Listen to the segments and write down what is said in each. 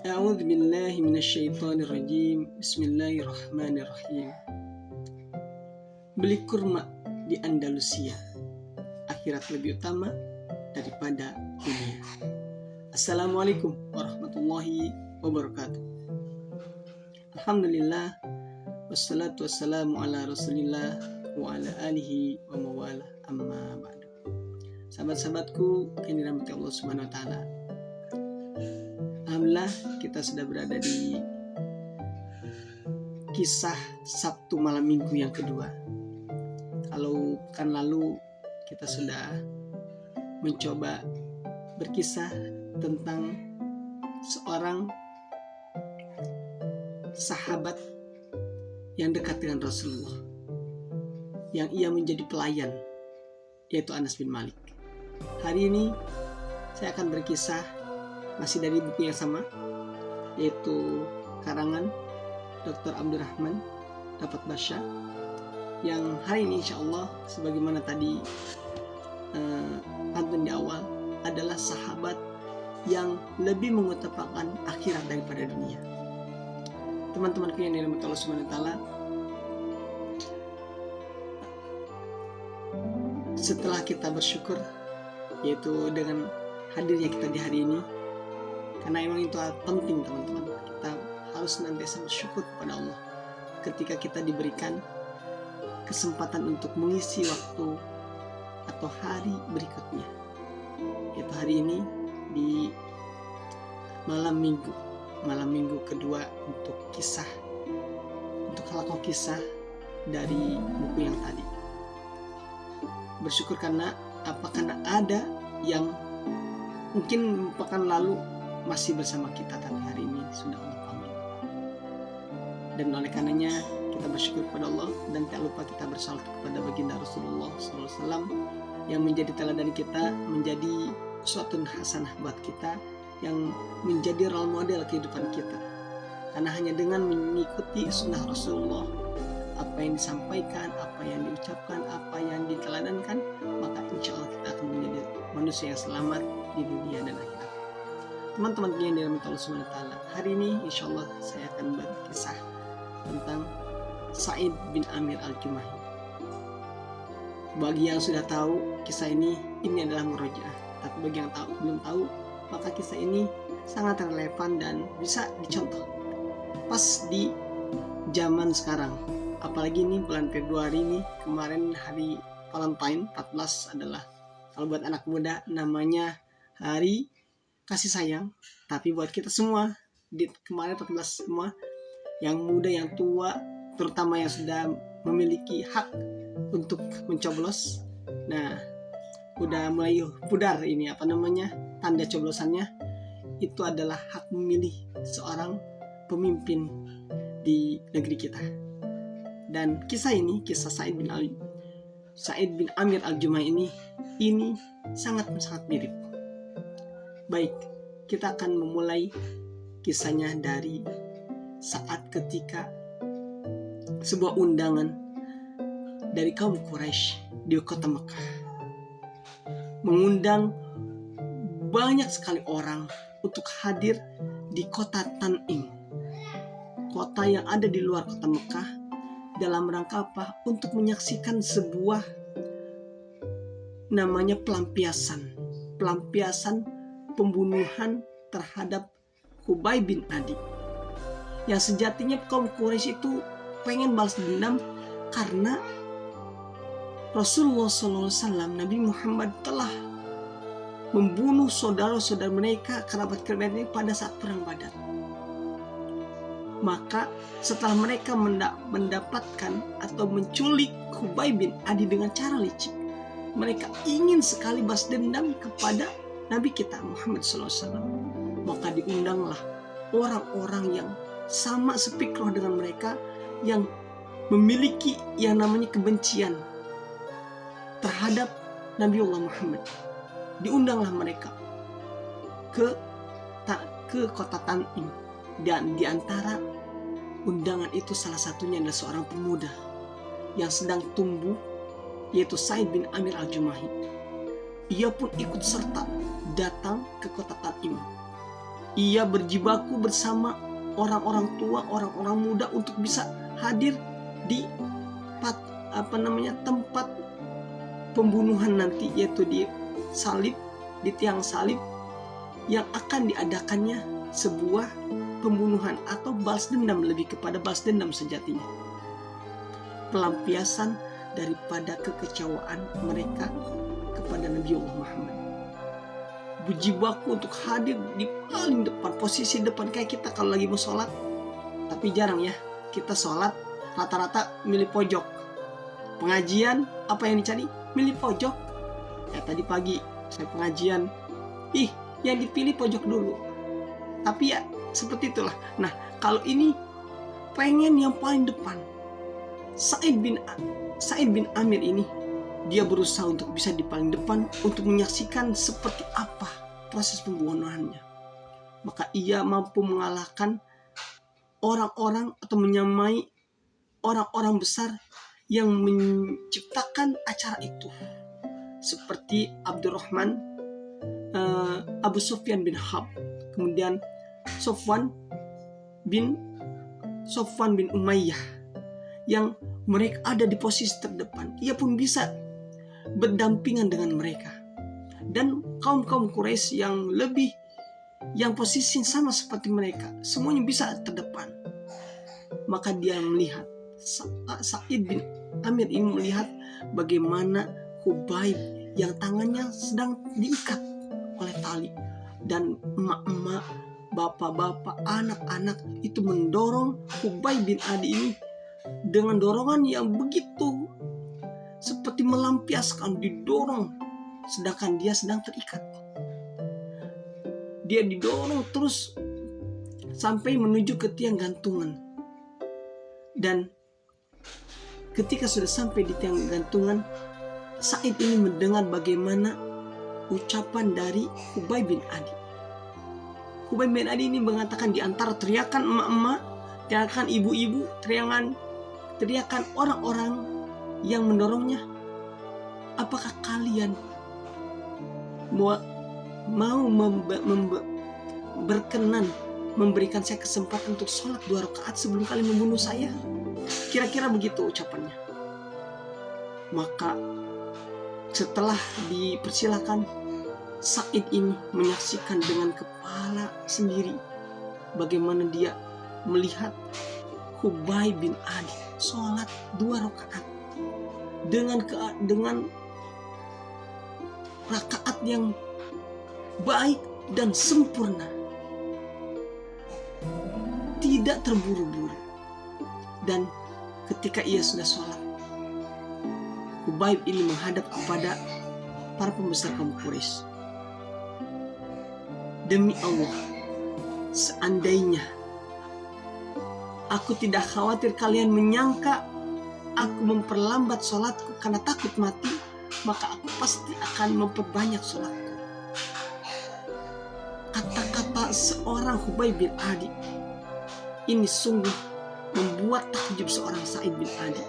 A'udzu billahi minasyaitonir rajim. Bismillahirrahmanirrahim. Beli kurma di Andalusia. Akhirat lebih utama daripada dunia. Assalamualaikum warahmatullahi wabarakatuh. Alhamdulillah, wassalatu wassalamu ala rasulillah wa ala alihi wa mawala, amma ba'du. Sahabat-sahabatku yang dirahmati Allah Subhanahu wa taala, alhamdulillah kita sudah berada di kisah Sabtu malam minggu yang kedua. Kalau pekan lalu kita sudah mencoba berkisah tentang seorang sahabat yang dekat dengan Rasulullah, yang ia menjadi pelayan, yaitu Anas bin Malik. Hari ini saya akan berkisah masih dari buku yang sama, yaitu karangan Dr. Abdurrahman Dapat Basya, yang hari ini insya Allah sebagaimana tadi pantun di awal, adalah sahabat yang lebih mengutamakan akhirat daripada dunia. Teman-temanku yang dirahmati Allah Subhanahu wa taala, setelah kita bersyukur, yaitu dengan hadirnya kita di hari ini, karena emang itu penting teman-teman, kita harus senantiasa bersyukur kepada Allah ketika kita diberikan kesempatan untuk mengisi waktu atau hari berikutnya, yaitu hari ini di malam minggu kedua untuk halaqah kisah dari buku yang tadi. Bersyukur karena karena ada yang mungkin pekan lalu masih bersama kita, tapi hari ini sudah Allah panggil. Dan oleh karenanya kita bersyukur kepada Allah dan tak lupa kita bersalawat kepada baginda Rasulullah SAW yang menjadi teladan kita, menjadi suatu hasanah buat kita, yang menjadi role model kehidupan kita. Karena hanya dengan mengikuti sunnah Rasulullah, apa yang disampaikan, apa yang diucapkan, apa yang diteladankan, maka insya Allah kita akan menjadi manusia yang selamat di dunia dan akhirat. Teman-teman yang dirahmati Allah Subhanahu wa taala, hari ini insya Allah saya akan berkisah tentang Sa'id bin Amir al-Jumahi. Bagi yang sudah tahu kisah ini adalah murojaah. Tapi bagi yang belum tahu, maka kisah ini sangat relevan dan bisa dicontoh pas di zaman sekarang. Apalagi ini bulan Februari ini, kemarin hari Valentine 14 adalah, kalau buat anak muda namanya hari kasih sayang, tapi buat kita semua di kemarin 14 semua, yang muda yang tua, terutama yang sudah memiliki hak untuk mencoblos, nah udah mulai pudar ini tanda coblosannya, itu adalah hak memilih seorang pemimpin di negeri kita. Dan kisah Sa'id bin Amir al-Jumahi ini sangat mirip. Baik, kita akan memulai kisahnya dari saat ketika sebuah undangan dari kaum Quraisy di kota Mekah mengundang banyak sekali orang untuk hadir di kota Tan'im, kota yang ada di luar kota Mekah, dalam rangka apa? Untuk menyaksikan sebuah namanya pelampiasan pembunuhan terhadap Khubayb bin Adi, yang sejatinya kaum Quraisy itu pengen balas dendam karena Rasulullah SAW, Nabi Muhammad, telah membunuh saudara-saudara mereka, kerabat-kerabat mereka pada saat perang Badar. Maka setelah mereka mendapatkan atau menculik Khubayb bin Adi dengan cara licik, mereka ingin sekali balas dendam kepada Nabi kita Muhammad SAW. Maka diundanglah orang-orang yang sama sepikroh dengan mereka, yang memiliki yang namanya kebencian terhadap Nabiullah Muhammad. Diundanglah mereka ke kota Tan'im, dan di antara undangan itu salah satunya adalah seorang pemuda yang sedang tumbuh, yaitu Sa'id bin Amir al-Jumahi. Ia pun ikut serta datang ke kota Tan'im. Ia berjibaku bersama orang-orang tua, orang-orang muda untuk bisa hadir di tempat pembunuhan nanti, yaitu di salib, di tiang salib, yang akan diadakannya sebuah pembunuhan atau balas dendam, lebih kepada balas dendam sejatinya. Pelampiasan daripada kekecewaan mereka kepada Nabi Muhammad. Berjibaku untuk hadir di paling depan, posisi depan, kayak kita kalau lagi mau sholat. Tapi jarang ya, kita sholat rata-rata milih pojok. Pengajian, apa yang dicari? Milih pojok. Ya tadi pagi saya pengajian, yang dipilih pojok dulu. Tapi ya seperti itulah. Nah, kalau ini pengen yang paling depan. Sa'id bin Amir ini, dia berusaha untuk bisa di paling depan untuk menyaksikan seperti apa proses pembunuhannya. Maka ia mampu mengalahkan orang-orang atau menyamai orang-orang besar yang menciptakan acara itu, seperti Abdurrahman, Abu Sufyan bin Harb, kemudian Sofwan bin Umayyah, yang mereka ada di posisi terdepan. Ia pun bisa berdampingan dengan mereka. Dan kaum-kaum Quraisy yang posisi sama seperti mereka, semuanya bisa terdepan. Maka dia melihat, Sa'id bin Amir ini melihat bagaimana Khubayb yang tangannya sedang diikat oleh tali, dan emak-emak, bapak-bapak, anak-anak itu mendorong Khubayb bin Adi ini dengan dorongan yang begitu seperti melampiaskan, didorong, sedangkan dia sedang terikat. Dia didorong terus sampai menuju ke tiang gantungan. Dan ketika sudah sampai di tiang gantungan, Sa'id ini mendengar bagaimana ucapan dari Khubayb bin Adi. Khubayb bin Adi ini mengatakan, di antara teriakan emak-emak, teriakan ibu-ibu, teriakan orang-orang yang mendorongnya, apakah kalian mau berkenan memberikan saya kesempatan untuk sholat 2 rakaat sebelum kalian membunuh saya? Kira-kira begitu ucapannya. Maka setelah dipersilakan, Sa'id ini menyaksikan dengan kepala sendiri bagaimana dia melihat Khubayb bin Adi sholat 2 rakaat dengan rakaat yang baik dan sempurna, tidak terburu-buru. Dan ketika ia sudah sholat, Khubayb ini menghadap kepada para pembesar kaum Quraisy. Demi Allah, seandainya aku tidak khawatir kalian menyangka aku memperlambat sholatku karena takut mati, maka aku pasti akan memperbanyak sholatku. Kata-kata seorang Khubayb bin Adi ini sungguh membuat takjub seorang Sa'id bin Adi.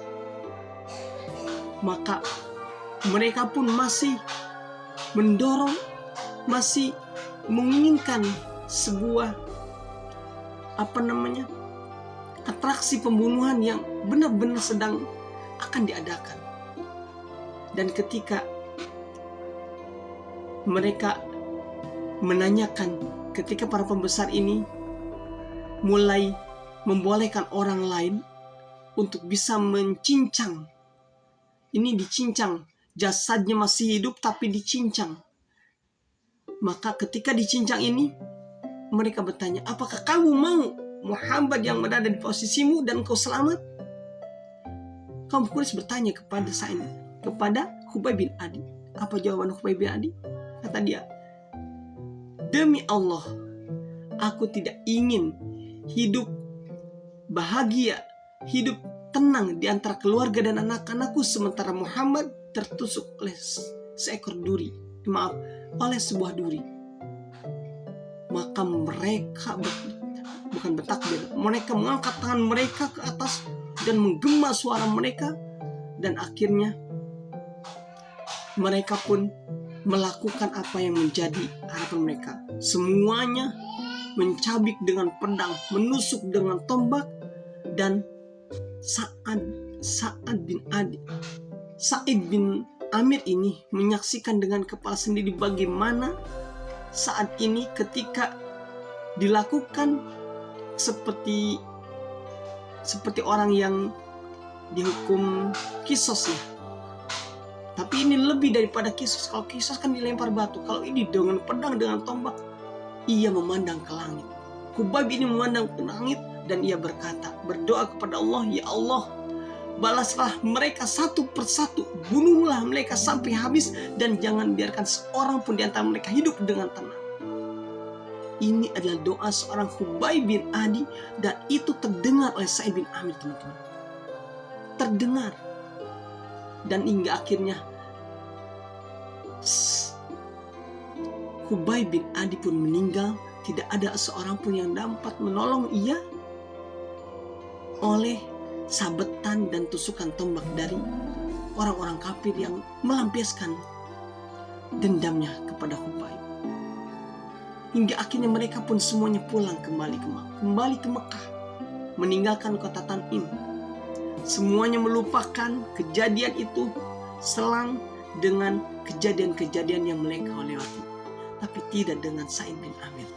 Maka mereka pun masih mendorong, masih menginginkan sebuah atraksi pembunuhan yang benar-benar sedang akan diadakan. Dan ketika mereka menanyakan, ketika para pembesar ini mulai membolehkan orang lain untuk bisa mencincang, ini dicincang, jasadnya masih hidup tapi dicincang. Maka ketika dicincang ini, mereka bertanya, apakah kamu mau Muhammad yang berada di posisimu dan kau selamat? Kaum Quraisy bertanya kepada Sa'id, kepada Khubayb bin Adi. Apa jawaban Khubayb bin Adi? Kata dia, demi Allah, aku tidak ingin hidup bahagia, hidup tenang di antara keluarga dan anak-anakku sementara Muhammad tertusuk oleh oleh sebuah duri. Maka mereka bukan bertakbir, mereka mengangkat tangan mereka ke atas dan menggema suara mereka, dan akhirnya mereka pun melakukan apa yang menjadi harapan mereka. Semuanya mencabik dengan pedang, menusuk dengan tombak, dan Sa'id bin Amir ini menyaksikan dengan kepala sendiri bagaimana saat ini ketika dilakukan seperti orang yang dihukum kisos ya. Tapi ini lebih daripada kisos. Kalau kisos kan dilempar batu, kalau ini dengan pedang, dengan tombak, ia memandang ke langit. Khubayb ini memandang ke langit dan ia berdoa kepada Allah, ya Allah, balaslah mereka satu persatu, bunuhlah mereka sampai habis, dan jangan biarkan seorang pun di antara mereka hidup dengan tenang. Ini adalah doa seorang Khubayb bin Adi, dan itu terdengar oleh Sa'id bin Amir, teman-teman. Terdengar. Dan hingga akhirnya Khubayb bin Adi pun meninggal. Tidak ada seorang pun yang dapat menolong ia oleh sabetan dan tusukan tombak dari orang-orang kafir yang melampiaskan dendamnya kepada Khubayb. Hingga akhirnya mereka pun semuanya pulang kembali ke Mekah, meninggalkan kota Tanim. Semuanya melupakan kejadian itu selang dengan kejadian-kejadian yang mereka lewati. Tapi tidak dengan Sa'id bin Amir.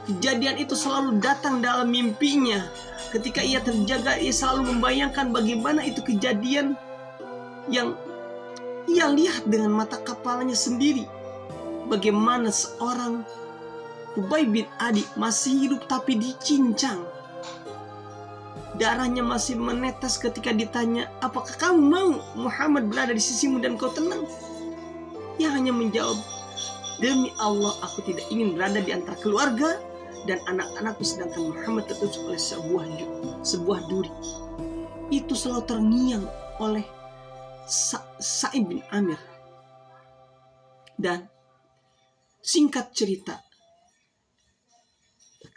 Kejadian itu selalu datang dalam mimpinya. Ketika ia terjaga, ia selalu membayangkan bagaimana itu kejadian yang ia lihat dengan mata kepalanya sendiri. Bagaimana seorang Khubayb bin Adi masih hidup tapi dicincang. Darahnya masih menetes ketika ditanya, apakah kamu mau Muhammad berada di sisimu dan kau tenang? Ia hanya menjawab, demi Allah aku tidak ingin berada di antara keluarga dan anak-anakku sedangkan Muhammad tertusuk oleh sebuah duri. Itu selalu terngiang oleh Sa'id bin Amir. Dan singkat cerita,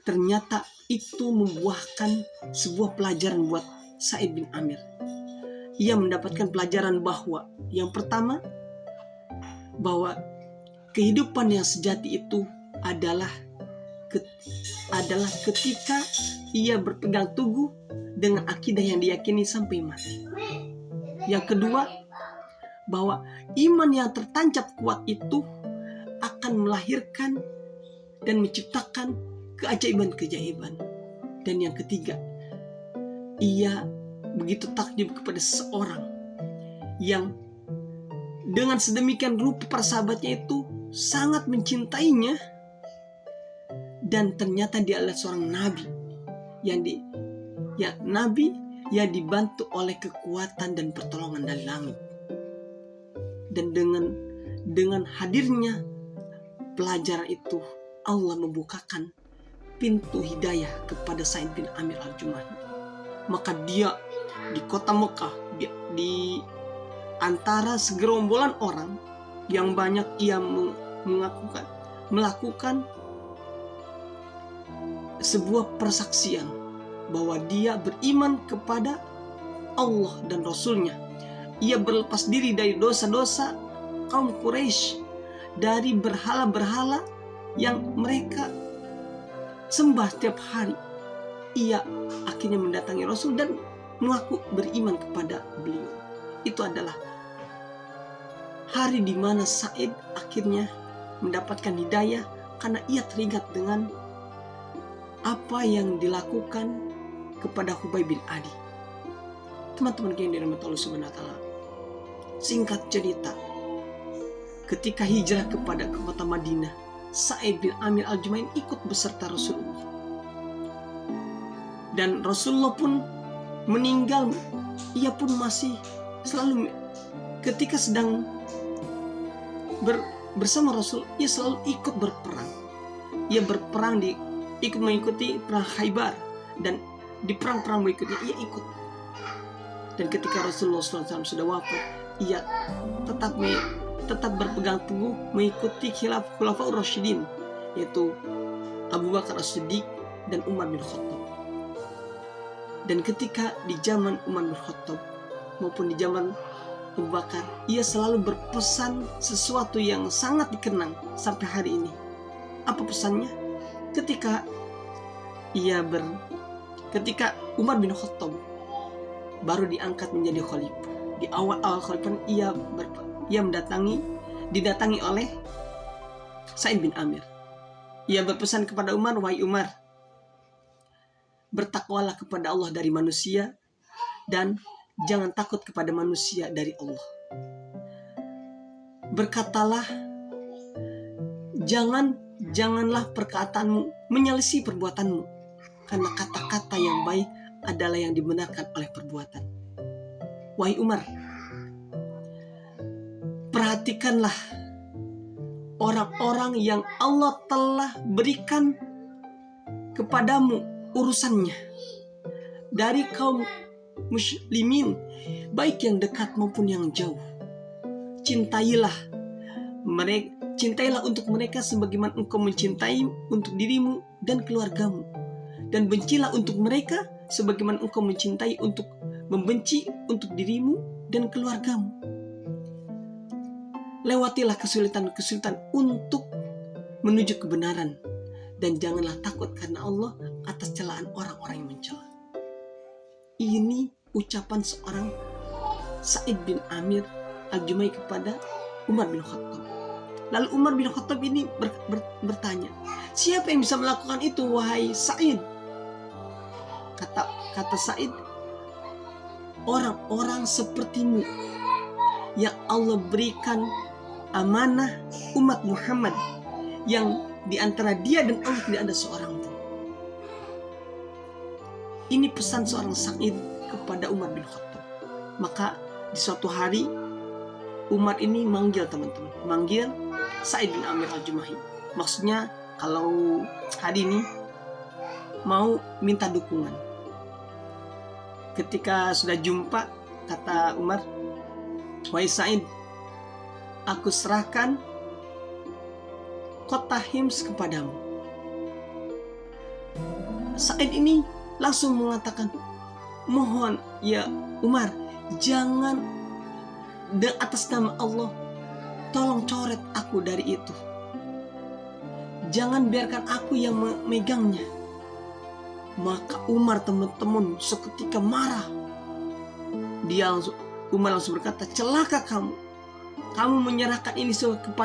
ternyata itu membuahkan sebuah pelajaran buat Sa'id bin Amir. Ia mendapatkan pelajaran bahwa yang pertama, bahwa kehidupan yang sejati itu adalah ketika ia berpegang teguh dengan akidah yang diyakini sampai mati. Yang kedua, bahwa iman yang tertancap kuat itu akan melahirkan dan menciptakan keajaiban-keajaiban. Dan yang ketiga, ia begitu takjub kepada seorang yang dengan sedemikian rupa persahabatnya itu sangat mencintainya, dan ternyata dia adalah seorang nabi yang dibantu oleh kekuatan dan pertolongan dari langit. Dan dengan hadirnya pelajaran itu, Allah membukakan pintu hidayah kepada Sa'id bin Amir al-Jumahi. Maka dia di kota Mekah, di antara segerombolan orang yang banyak, ia melakukan sebuah persaksian bahwa dia beriman kepada Allah dan Rasulnya. Ia berlepas diri dari dosa-dosa kaum Quraisy, dari berhala-berhala yang mereka sembah setiap hari. Ia akhirnya mendatangi Rasul dan mengaku beriman kepada beliau. Itu adalah hari di mana Sa'id akhirnya mendapatkan hidayah karena ia teringat dengan apa yang dilakukan kepada Khubayb bin Adi. Teman-teman yang dirahmati Allah Subhanahu wa taala, singkat cerita, ketika hijrah ke kota Madinah, Sa'id bin Amir al-Jumahi ikut beserta Rasulullah. Dan Rasulullah pun meninggal, ia pun masih selalu ketika sedang bersama Rasul, ia selalu ikut berperang. Ia berperang ikut mengikuti perang Khaybar, dan di perang-perang berikutnya ia ikut. Dan ketika Rasulullah SAW sudah wafat, ia tetap berpegang teguh mengikuti Khulafaur Rasyidin, yaitu Abu Bakar As-Siddiq dan Umar bin Khattab. Dan ketika di zaman Umar bin Khattab maupun di zaman Abu Bakar, ia selalu berpesan sesuatu yang sangat dikenang sampai hari ini. Apa pesannya? ketika ketika Umar bin Khattab baru diangkat menjadi khalifah, di awal-awal khalifah ia didatangi oleh Sa'id bin Amir. Ia berpesan kepada Umar, "Wahai Umar, bertakwalah kepada Allah dari manusia dan jangan takut kepada manusia dari Allah. Berkatalah, janganlah perkataanmu menyelisih perbuatanmu, karena kata-kata yang baik adalah yang dibenarkan oleh perbuatan. Wahai Umar, perhatikanlah orang-orang yang Allah telah berikan kepadamu urusannya dari kaum muslimin, baik yang dekat maupun yang jauh. Cintailah untuk mereka sebagaimana engkau mencintai untuk dirimu dan keluargamu, dan bencilah untuk mereka sebagaimana engkau membenci untuk dirimu dan keluargamu. Lewatilah kesulitan-kesulitan untuk menuju kebenaran, dan janganlah takut karena Allah atas celaan orang-orang yang mencela." Ini ucapan seorang Sa'id bin Amir Al-Jumai kepada Umar bin Khattab. Lalu Umar bin Khattab ini bertanya, "Siapa yang bisa melakukan itu, wahai Sa'id?" Kata Sa'id, "Orang-orang sepertimu yang Allah berikan amanah umat Muhammad, yang di antara dia dan Allah tidak ada seorang pun." Ini pesan seorang Sa'id kepada Umar bin Khattab. Maka di suatu hari Umar ini manggil Sa'id bin Amir Al-Jumahi. Maksudnya kalau hari ini mau minta dukungan. Ketika sudah jumpa, kata Umar, "Wahai Sa'id, aku serahkan kota Hims kepadamu." Sa'id ini langsung mengatakan, "Mohon ya Umar, jangan atas nama Allah, tolong coret aku dari itu. Jangan biarkan aku yang memegangnya." Maka Umar, teman-teman, seketika marah. Umar langsung berkata, "Celaka kamu. Kamu menyerahkan ini ke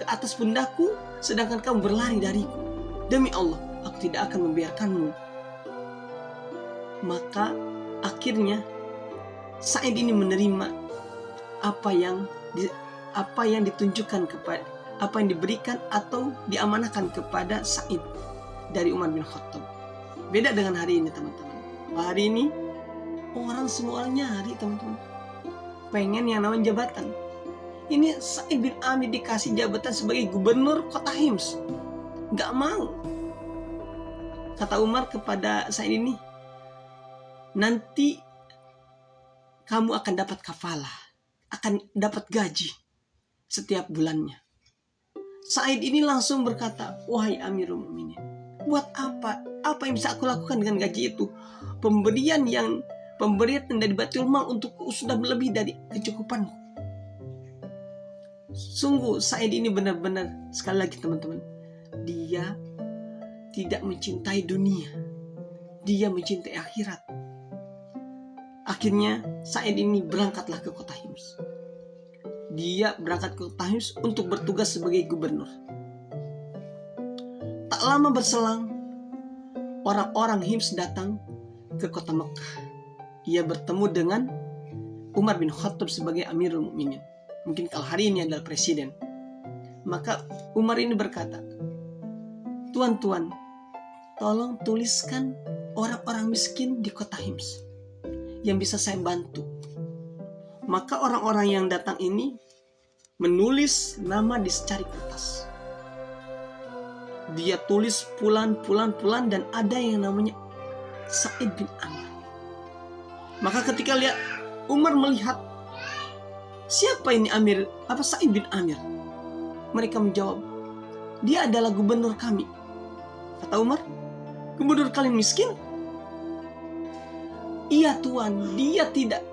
atas pundakku, sedangkan kamu berlari dariku. Demi Allah, aku tidak akan membiarkanmu." Maka akhirnya Sa'id ini menerima apa yang ditunjukkan kepada, apa yang diberikan atau diamanahkan kepada Sa'id dari Umar bin Khattab. Beda dengan hari ini, teman-teman. Hari ini semua orang nyari, teman-teman, pengen yang namanya jabatan. Ini Sa'id bin Amir dikasih jabatan sebagai gubernur kota Hims, gak mau. Kata Umar kepada Sa'id ini, "Nanti kamu akan dapat kafalah, akan dapat gaji setiap bulannya." Sa'id ini langsung berkata, "Wahai Amirul Mukminin, buat apa? Apa yang bisa aku lakukan dengan gaji itu? Pemberian dari Baitul Mal untukku sudah lebih dari kecukupanku." Sungguh Sa'id ini benar-benar, sekali lagi teman-teman, dia tidak mencintai dunia, dia mencintai akhirat. Akhirnya Sa'id ini berangkatlah ke kota Hims. Dia berangkat ke kota Hims untuk bertugas sebagai gubernur. Tak lama berselang, orang-orang Hims datang ke kota Mekah. Ia bertemu dengan Umar bin Khattab sebagai Amirul Mukminin. Mungkin kalau hari ini adalah presiden. Maka Umar ini berkata, "Tuan-tuan, tolong tuliskan orang-orang miskin di kota Hims yang bisa saya bantu." Maka orang-orang yang datang ini menulis nama di secari kertas. Dia tulis pulan, dan ada yang namanya Sa'id bin Amir. Maka ketika Umar melihat, "Siapa ini Sa'id bin Amir?" Mereka menjawab, "Dia adalah gubernur kami." Kata Umar, "Gubernur kalian miskin?" "Iya Tuan, dia tidak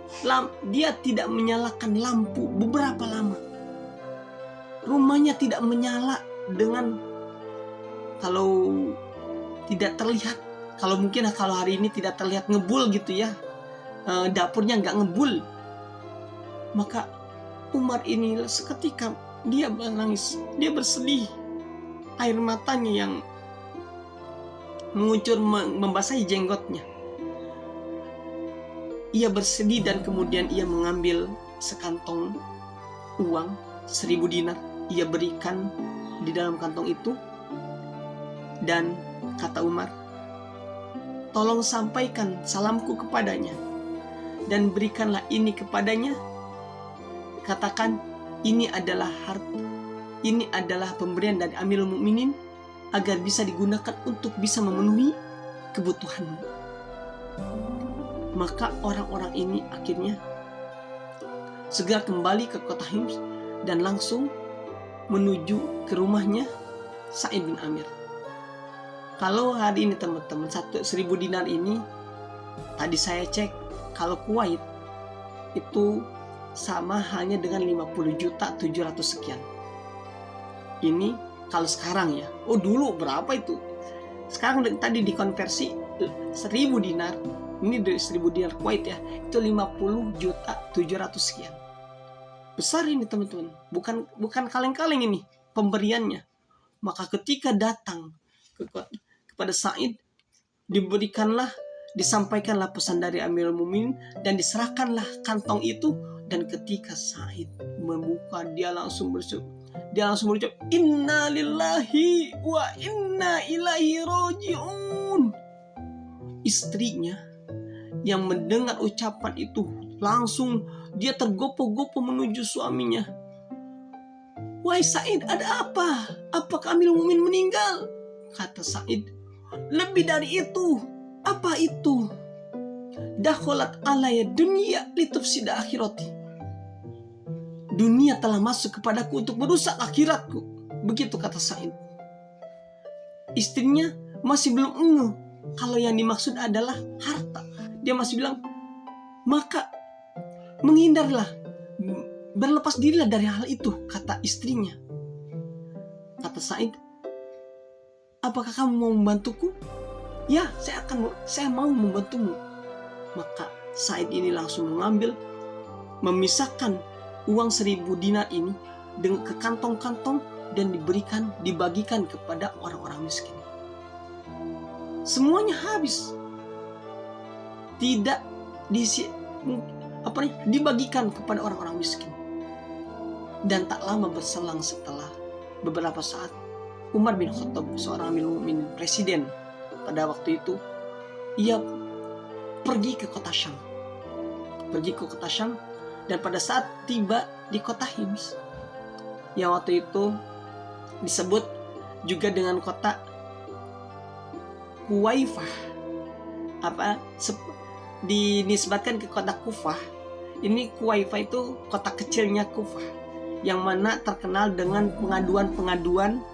menyalakan lampu beberapa lama. Rumahnya tidak menyala dengan kalau tidak terlihat, kalau mungkin kalau hari ini tidak terlihat ngebul gitu ya, dapurnya nggak ngebul, maka Umar ini seketika dia menangis, dia bersedih, air matanya yang mengucur membasahi jenggotnya. Ia bersedih dan kemudian ia mengambil sekantong uang 1000 dinar. Ia berikan di dalam kantong itu. Dan kata Umar, tolong sampaikan salamku kepadanya dan berikanlah ini kepadanya. Katakan ini adalah harta, ini adalah pemberian dari Amirul Mukminin agar bisa digunakan untuk bisa memenuhi kebutuhanmu. Maka orang-orang ini akhirnya segera kembali ke kota Hims dan langsung menuju ke rumahnya Sa'id bin Amir. Kalau hari ini teman-teman 1000 dinar ini, tadi saya cek, kalau Kuwait itu sama halnya dengan 50.700.000 sekian. Ini kalau sekarang ya. Oh dulu berapa itu? Sekarang tadi dikonversi 1000 dinar. Ini dari 1000 dinar Kuwait ya, itu 50.700.000 sekian. Besar ini teman-teman, bukan kaleng-kaleng ini pemberiannya. Maka ketika datang kepada Sa'id, disampaikanlah pesan dari Amirul Mukminin dan diserahkanlah kantong itu. Dan ketika Sa'id membuka, dia langsung berucap, Inna lillahi wa inna ilaihi raji'un. Istrinya yang mendengar ucapan itu langsung dia tergopoh-gopoh menuju suaminya. Wahai Sa'id, ada apa? Apakah Amirul Mukminin meninggal? Kata Sa'id, lebih dari itu. Apa itu? Dakhalat alaya dunia litufsida akhirati. Dunia telah masuk kepadaku untuk merusak akhiratku. Begitu kata Sa'id. Istrinya masih belum ngeh kalau yang dimaksud adalah harta. Dia masih bilang, maka menghindarlah, berlepas dirilah dari hal itu, kata istrinya. Kata Sa'id, apakah kamu mau membantuku? Ya, saya mau membantumu. Maka Sa'id ini langsung memisahkan uang 1000 dinar ini dengan ke kantong-kantong dan dibagikan kepada orang-orang miskin. Semuanya habis. Tidak dibagikan kepada orang-orang miskin. Dan tak lama berselang setelah beberapa saat, Umar bin Khattab, seorang Amirul Mukminin, presiden pada waktu itu, ia pergi ke kota Syam. Dan pada saat tiba di kota Hims, yang waktu itu disebut juga dengan kota Kuwaifah, dinisbatkan ke kota Kufah. Ini Kuwaifah itu kota kecilnya Kufah, yang mana terkenal dengan pengaduan-pengaduan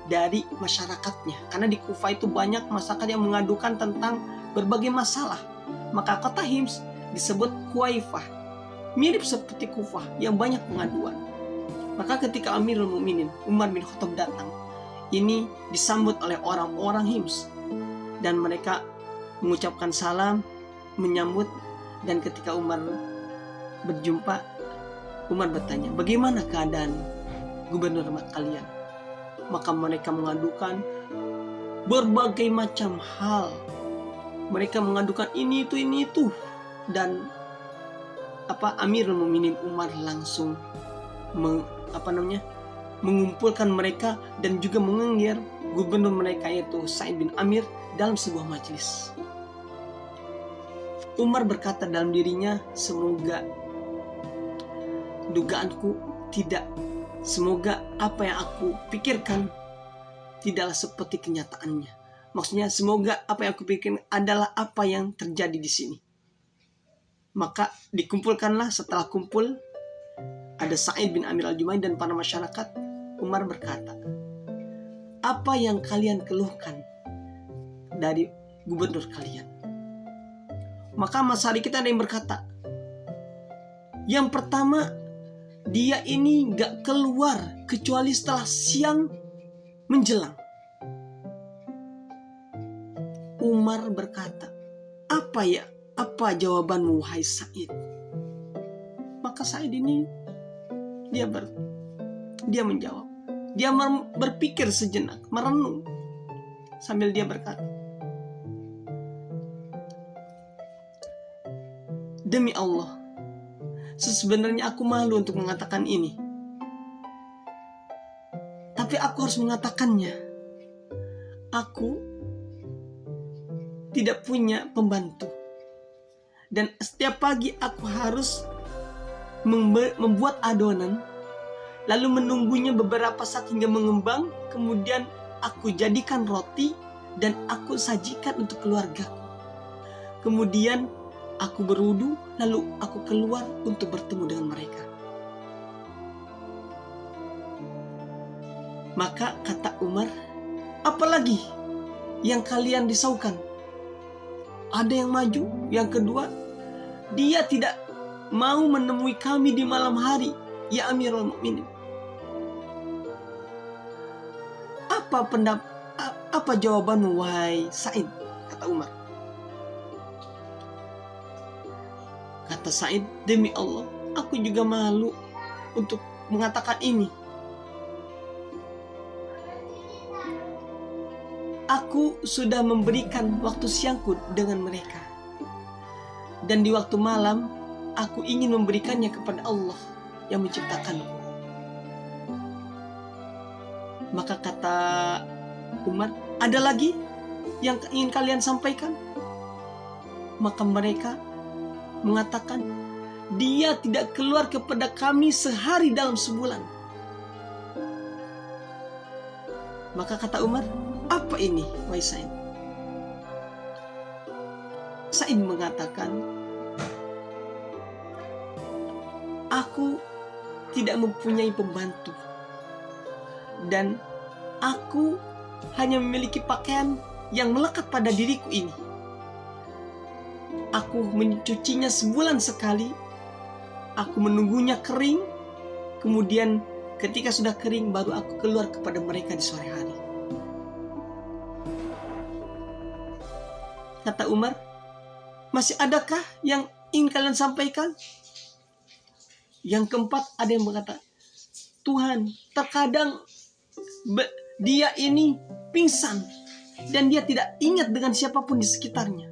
dari masyarakatnya. Karena di Kufah itu banyak masyarakat yang mengadukan tentang berbagai masalah. Maka kota Hims disebut Kuwaifah, mirip seperti Kufah yang banyak pengaduan. Maka ketika Amirul Mukminin Umar bin Khattab datang, ini disambut oleh orang-orang Hims, dan mereka mengucapkan salam, menyambut. Dan ketika Umar berjumpa, Umar bertanya, bagaimana keadaan gubernur kalian? Maka mereka mengadukan berbagai macam hal. Mereka mengadukan ini itu. Dan Amirul Mukminin Umar langsung mengumpulkan mereka dan juga mengengger gubernur mereka, yaitu Sa'id bin Amir, dalam sebuah majelis. Umar berkata dalam dirinya, semoga dugaanku tidak, semoga apa yang aku pikirkan tidaklah seperti kenyataannya. Maksudnya semoga apa yang aku pikirkan adalah apa yang terjadi di sini. Maka dikumpulkanlah, setelah kumpul ada Sa'id bin Amir al-Jumahi dan para masyarakat. Umar berkata, apa yang kalian keluhkan dari gubernur kalian? Maka masyarakat kita ada yang berkata, yang pertama, dia ini gak keluar kecuali setelah siang menjelang. Umar berkata, apa jawabanmu wahai Sa'id? Maka Sa'id ini dia menjawab. Dia berpikir sejenak, merenung sambil dia berkata, demi Allah, sebenarnya aku malu untuk mengatakan ini, tapi aku harus mengatakannya. Aku tidak punya pembantu, dan setiap pagi aku harus membuat adonan, lalu menunggunya beberapa saat hingga mengembang. Kemudian aku jadikan roti dan aku sajikan untuk keluargaku. Kemudian aku berwudu, lalu aku keluar untuk bertemu dengan mereka. Maka kata Umar, apalagi yang kalian risaukan? Ada yang maju. Yang kedua, dia tidak mau menemui kami di malam hari, ya Amirul Mukminin. Apa jawabanmu wahai Sa'id? Kata Umar. Kata Sa'id, demi Allah, aku juga malu untuk mengatakan ini. Aku sudah memberikan waktu siangku dengan mereka, dan di waktu malam aku ingin memberikannya kepada Allah yang menciptakanku. Maka kata Umar, ada lagi yang ingin kalian sampaikan? Maka mereka mengatakan, dia tidak keluar kepada kami sehari dalam sebulan. Maka kata Umar, apa ini wahai Sa'id? Sa'id mengatakan, aku tidak mempunyai pembantu, dan aku hanya memiliki pakaian yang melekat pada diriku ini. Aku mencucinya sebulan sekali. Aku menunggunya kering. Kemudian ketika sudah kering, baru aku keluar kepada mereka di sore hari. Kata Umar, masih adakah yang ingin kalian sampaikan? Yang keempat, ada yang berkata, Tuhan, terkadang dia ini pingsan dan dia tidak ingat dengan siapapun di sekitarnya.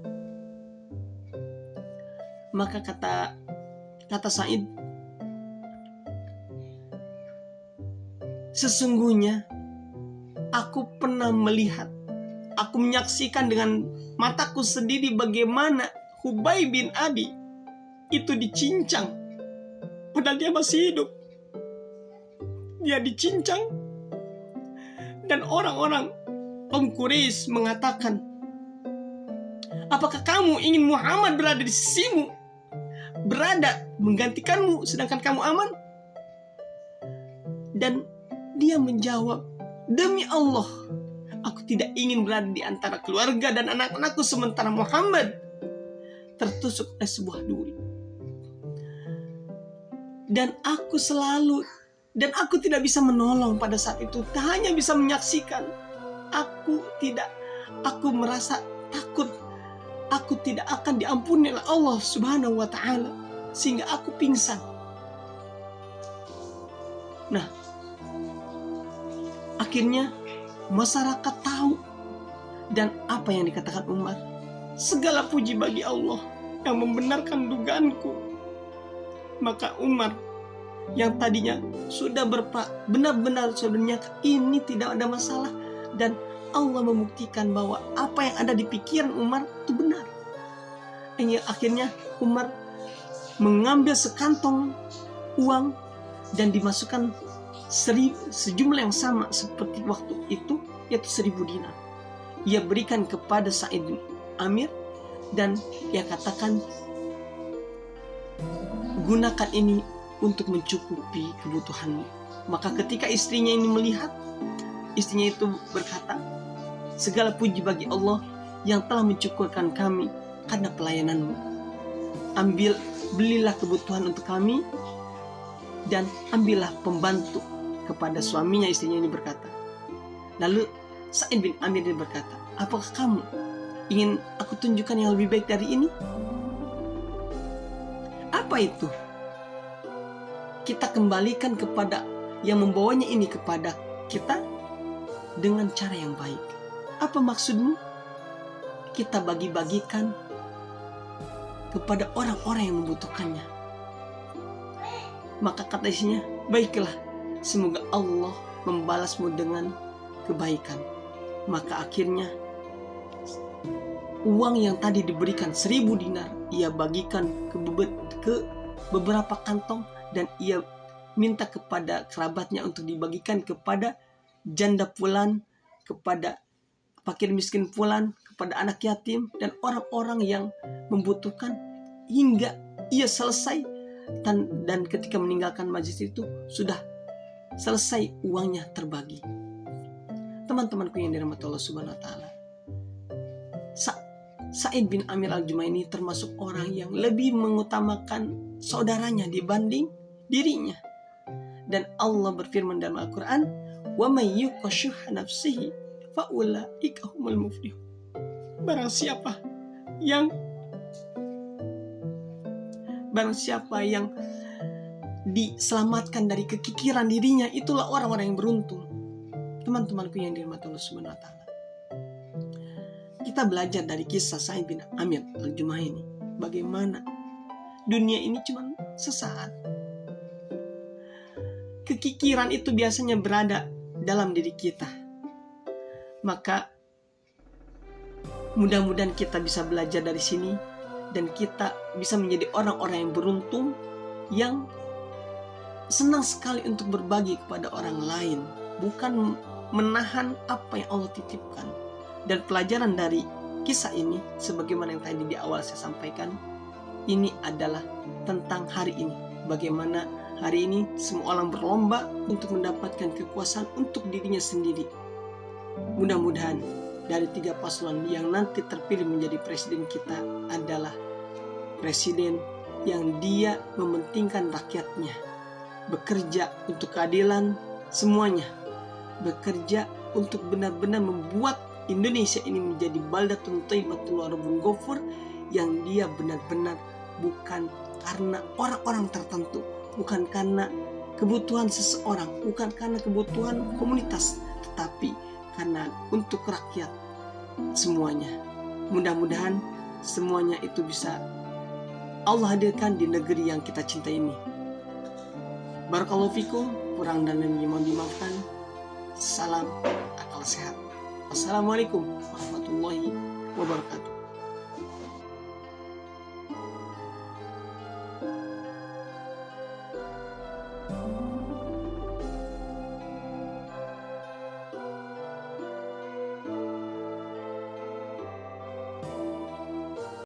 Maka kata Sa'id, sesungguhnya aku pernah melihat, aku menyaksikan dengan mataku sendiri bagaimana Hubay bin Adi itu dicincang padahal dia masih hidup. Dia dicincang, dan orang-orang Quraisy mengatakan, apakah kamu ingin Muhammad berada di sisimu, berada menggantikanmu sedangkan kamu aman? Dan dia menjawab, demi Allah, aku tidak ingin berada di antara keluarga dan anak-anakku sementara Muhammad tertusuk oleh sebuah duri. Dan aku tidak bisa menolong pada saat itu, hanya bisa menyaksikan. Aku merasa takut. Aku tidak akan diampuni oleh Allah Subhanahu wa Ta'ala, sehingga aku pingsan. Nah, akhirnya masyarakat tahu, dan apa yang dikatakan Umar, segala puji bagi Allah yang membenarkan dugaanku. Maka Umar yang tadinya sudah benar-benar sebenarnya ini tidak ada masalah, dan Allah membuktikan bahwa apa yang ada di pikiran Umar itu benar. Akhirnya Umar mengambil sekantong uang dan dimasukkan sejumlah yang sama seperti waktu itu, yaitu 1000 dinar. Ia berikan kepada Sa'id bin Amir dan ia katakan, gunakan ini untuk mencukupi kebutuhanmu. Maka ketika istrinya ini melihat, istrinya itu berkata, segala puji bagi Allah yang telah mencukupkan kami karena pelayananmu. Belilah kebutuhan untuk kami, dan ambillah pembantu. Kepada suaminya, istrinya ini berkata. Lalu Sa'id bin Amir berkata, apakah kamu ingin aku tunjukkan yang lebih baik dari ini? Apa itu? Kita kembalikan kepada yang membawanya ini kepada kita dengan cara yang baik. Apa maksudmu? Kita bagi-bagikan kepada orang-orang yang membutuhkannya. Maka kata isinya, baiklah, semoga Allah membalasmu dengan kebaikan. Maka akhirnya uang yang tadi diberikan 1000 dinar, ia bagikan ke beberapa kantong, dan ia minta kepada kerabatnya untuk dibagikan kepada janda fulan, kepada fakir miskin fulan, kepada anak yatim, dan orang-orang yang membutuhkan, hingga ia selesai. Dan ketika meninggalkan majlis itu sudah selesai uangnya terbagi. Teman-temanku yang dirahmati Allah Subhanahu wa taala, Sa'id bin Amir Al-Jumaini termasuk orang yang lebih mengutamakan saudaranya dibanding dirinya. Dan Allah berfirman dalam Al-Quran, "Wa may yuqashuha nafsihi fa ulaika humul muflihun." Barang siapa yang diselamatkan dari kekikiran dirinya, itulah orang-orang yang beruntung. Teman-temanku yang dirahmati Allah Subhanahu wa taala, kita belajar dari kisah Sa'id bin Amir Al-Jumaini bagaimana dunia ini cuma sesaat. Kekikiran itu biasanya berada dalam diri kita. Maka mudah-mudahan kita bisa belajar dari sini dan kita bisa menjadi orang-orang yang beruntung, yang senang sekali untuk berbagi kepada orang lain, bukan menahan apa yang Allah titipkan. Dan pelajaran dari kisah ini, sebagaimana yang tadi di awal saya sampaikan, ini adalah tentang hari ini. Bagaimana hari ini semua orang berlomba untuk mendapatkan kekuasaan untuk dirinya sendiri. Mudah-mudahan dari 3 paslon yang nanti terpilih menjadi presiden kita adalah presiden yang dia mementingkan rakyatnya, bekerja untuk keadilan semuanya, bekerja untuk benar-benar membuat Indonesia ini menjadi baldatun thayyibatun wa rabbun ghafur, yang dia benar-benar bukan karena orang-orang tertentu, bukan karena kebutuhan seseorang, bukan karena kebutuhan komunitas, tetapi karena untuk rakyat semuanya. Mudah-mudahan semuanya itu bisa Allah hadirkan di negeri yang kita cintai ini. Barakallahu fikum, kurang dan lebih mohon dimaafkan. Salam akal sehat. Assalamualaikum warahmatullahi wabarakatuh.